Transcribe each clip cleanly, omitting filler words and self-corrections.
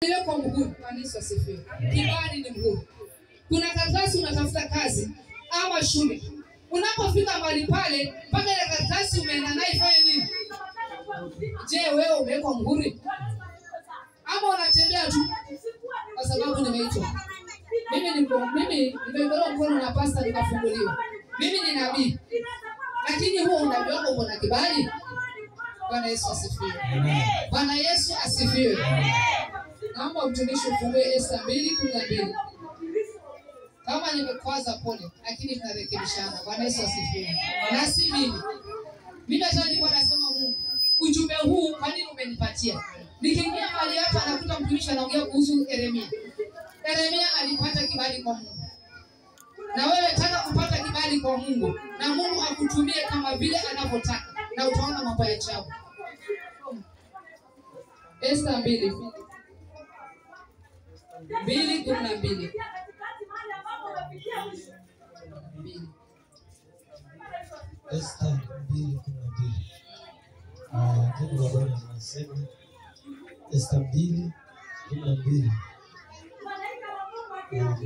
Leo kwa mguu, kanisa sifiwe. Kibali ni mguu. Kuna karatasi unatafuta kazi ama shule. Unapofika mahali pale, mpaka ile karatasi umeenda nayo ifanye nini? Je, wewe umewekwa muhuri? Ama unatembea tu kwa sababu nimeitwa? Mimi nimebeba mkono na pasta nikafunguliwa. Mimi ni nabii. Lakini huo unabii wako uko na kibali? Bwana Yesu asifiwe. Bwana Yesu asifiwe. Naomba mtumishi ufungue Esta 2:12. Kama nimekwaza pole, lakini tunarekebishana. Bwana Yesu asifiwe. Na si mimi. Mimi hata nilikuwa nasema Mungu, ujumbe huu kwa nini umenipatia? Nikiingia mahali hapa nakuta mtumishi anaongea kuhusu Yeremia. Yeremia alipata kibali kwa Mungu. Na wewe taka kupata kibali kwa Mungu, na Mungu akutumie kama vile anavyotaka, na utaona mambo ya ajabu. Esta 2:12. Esta 2:12. Mungu wa Bwana anasema Esta 2:12.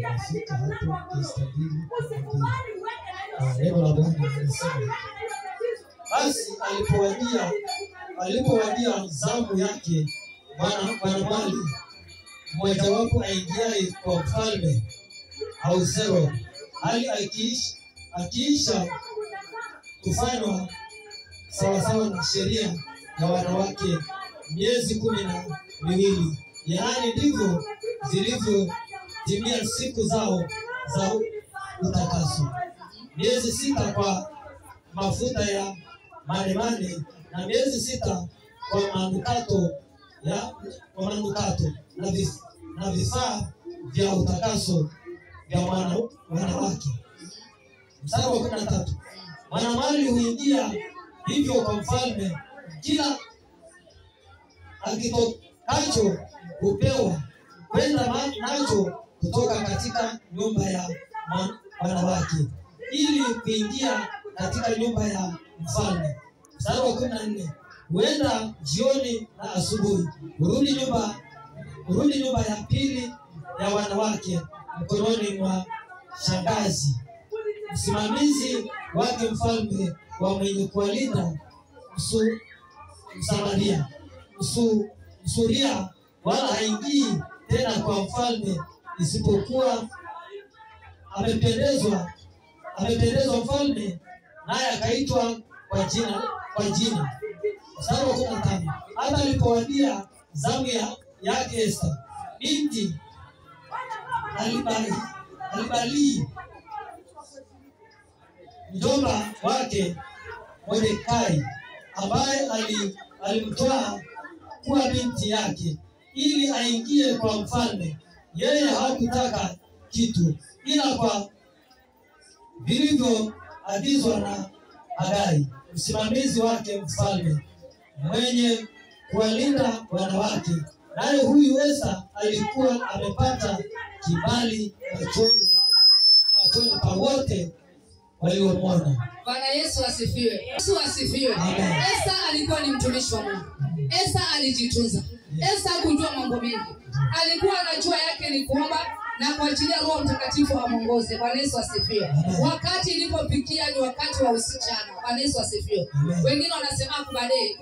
Nafika hapo Esta 2:12. Neno la Bwana linasema basi alipowadia zamu yake mwanamali mmojawapo aingiaye kwa mfalme Ahasuero, hali akiisha kufanywa sawasawa na sheria ya wanawake miezi 12, yaani ndivyo zilivyotimia siku zao za utakaso, miezi 6 kwa mafuta ya manemane na miezi 6 kwa manukato na vifaa vya utakaso vya wanawake. Mstari wa 13. Mwanamali huingia hivyo kwa mfalme, kila akitokacho hupewa kwenda nacho kutoka katika nyumba ya wanawake, ili kuingia katika nyumba ya mfalme. Mstari wa 14. Huenda jioni na asubuhi, urudi nyumba ya pili ya wanawake mkononi mwa shangazi, msimamizi wake mfalme wa mwenye kuwalinda Msamaria. Msuria wala haingii tena kwa mfalme, isipokuwa amependezwa mfalme, naye akaitwa kwa jina. Mstari wa 15. Hata alipowadia zamu yake Esta binti Alibali mjomba wake Mordekai, ambaye alimtoa kuwa binti yake ili aingie kwa mfalme, yeye hakutaka kitu ila kwa vilivyoagizwa na Hagai, msimamizi wake mfalme, mwenye kuwalinda wanawake. Naye huyu Esta alikuwa amepata kibali machoni pa wote waliomwona. Bwana Yesu asifiwe. Yesu asifiwe. Esta alikuwa ni mtumishi wa Mungu. Esta alijitunza. Esta hakujua mambo mengi. Alikuwa anajua yake ni kuomba na kuachilia Roho Mtakatifu amuongoze. Bwana Yesu asifiwe. Wakati ilipofikia ni wakati wa usichana. Bwana Yesu asifiwe. Wengine wanasema kubadeli.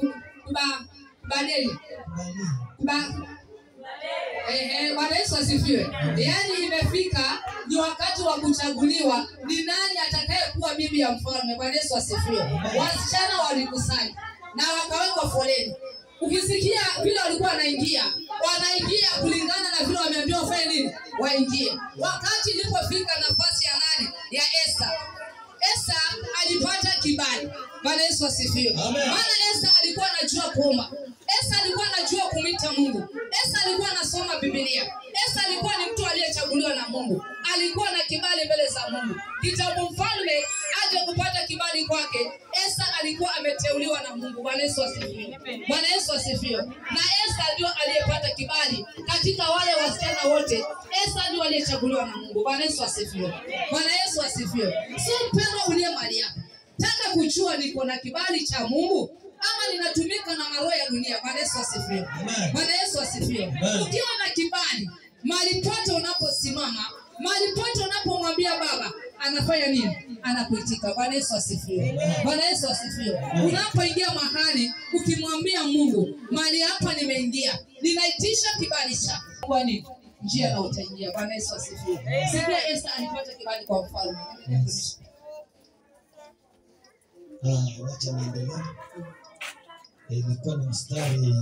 Bwana Yesu asifiwe. Yaani imefika ni wakati wa kuchaguliwa ni nani atakaye kuwa bibi ya mfalme. Bwana Yesu asifiwe. Wasichana walikusanya na wakawekwa foleni. Ukisikia vile walikuwa wanaingia kulingana na vile wameambiwa wafanye nini? Waingie. Wakati ilipofika nafasi ya nani? Ya Esta. Esta alipata kibali. Bwana Yesu asifiwe. Maana Esta alikuwa anajua kuomba. Esta alikuwa anajua kumwita Mungu. Esta alikuwa anasoma Biblia. Esta alikuwa ni mtu aliyechaguliwa na Mungu. Alikuwa na kibali mbele za Mungu. Kitambo mfalme aje kupata kibali kwake, Esta alikuwa ameteuliwa na Mungu. Bwana Yesu asifiwe. Bwana Yesu asifiwe. Na Esta ndio aliyepata kibali katika wale wasichana wote. Esta ndio aliyechaguliwa na Mungu. Bwana Yesu asifiwe. Bwana Yesu asifiwe. Si mpendo uliye mahali hapa. Taka kujua niko na kibali cha Mungu. ama ninatumika na maroho ya dunia. Bwana Yesu asifiwe. Bwana Yesu asifiwe. Ukiwa na kibali, mahali pote unaposimama, mahali pote unapomwambia Baba, anafanya nini? Anakuitika. Bwana Yesu asifiwe. Bwana Yesu asifiwe. Unapoingia mahali ukimwambia Mungu, mahali hapa nimeingia, ninaitisha kibali chako. Kwa nini? Njia na utaingia. Bwana Yesu asifiwe. Sikia Esther alipata kibali kwa mfalme. Wacha niendelee. Ilikuwa ni mstari,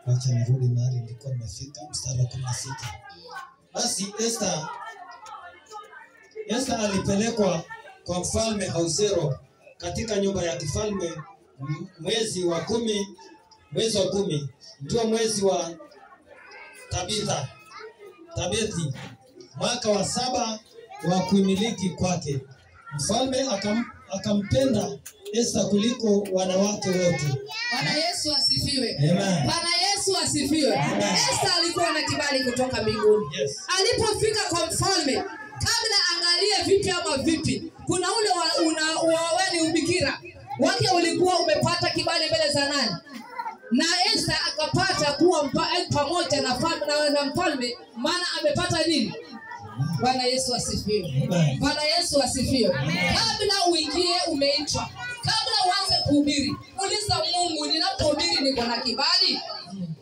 wacha nirudi mahali nilikuwa nimefika, mstari wa 16. Basi Esther alipelekwa kwa mfalme Ahasuero katika nyumba ya kifalme mwezi wa 10, ndio mwezi wa Tabithi, mwaka wa 7 wa kuimiliki kwake. Mfalme akampenda Esther kuliko wanawake wote. Bwana Yesu asifiwe. Amen. Bwana Yesu asifiwe. Esther alikuwa na kibali kutoka mbinguni. Yes. Alipofika kwa mfalme, kabla angalie vipi ama vipi, kuna ule wewe ubikira wake ulikuwa umepata kibali mbele za nani? Na Esther akapata kuwa pamoja na mfalme, maana amepata nini? Bwana Yesu asifiwe. Bwana Yesu asifiwe. Kabla uingie umeitwa, kabla uanze kuhubiri, uliza Mungu, ninapohubiri niko na kibali?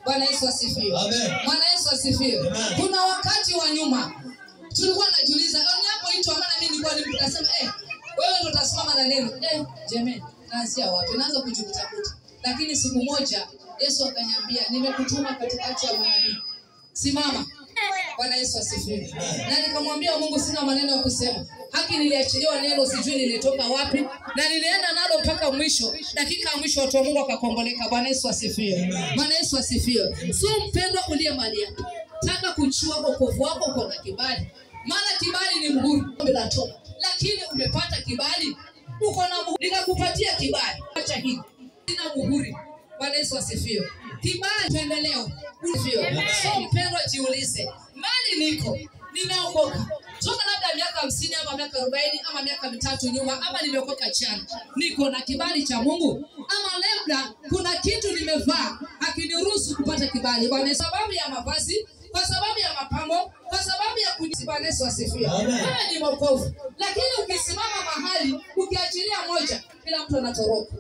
Bwana Yesu asifiwe. Bwana Yesu asifiwe. Kuna wakati wa nyuma tulikuwa najiuliza, ninapoitwa, maana mimi nilikuwa nikasema wewe ndio utasimama na neno. Jamani, naanzia wapi? Naanza kujitafuta. Lakini siku moja Yesu akaniambia, nimekutuma katikati ya manabii. Simama. Bwana Yesu asifiwe. Na nikamwambia Mungu, sina maneno ya kusema. Haki niliachiliwa neno, sijui nilitoka wapi, na nilienda nalo mpaka mwisho. Dakika ya mwisho watu wa Mungu wakakomboleka. Bwana Yesu asifiwe. Bwana Yesu asifiwe. So mpendwa uliye mahali hapa, taka kuchua wokovu wako uko na kibali. Maana kibali ni muhuri. Lakini umepata kibali, uko na muhuri. Nikakupatia kibali. Acha hii. Sina muhuri. Bwana Yesu asifiwe. Kibali tuendeleo. So mpendwa jiulize, mali niko, nimeokoka. Toka labda miaka 50 ama miaka 40 ama miaka 3 nyuma, ama nimeokoka jana. Niko na kibali cha Mungu? Ama labda kuna kitu nimevaa hakiniruhusu kupata kibali. Kwa sababu ya mavazi, kwa sababu ya mapambo, kwa sababu ya Bwana Yesu asifiwe. Wewe ni mwokovu. Lakini ukisimama mahali ukiachilia moja, kila mtu anatoroka.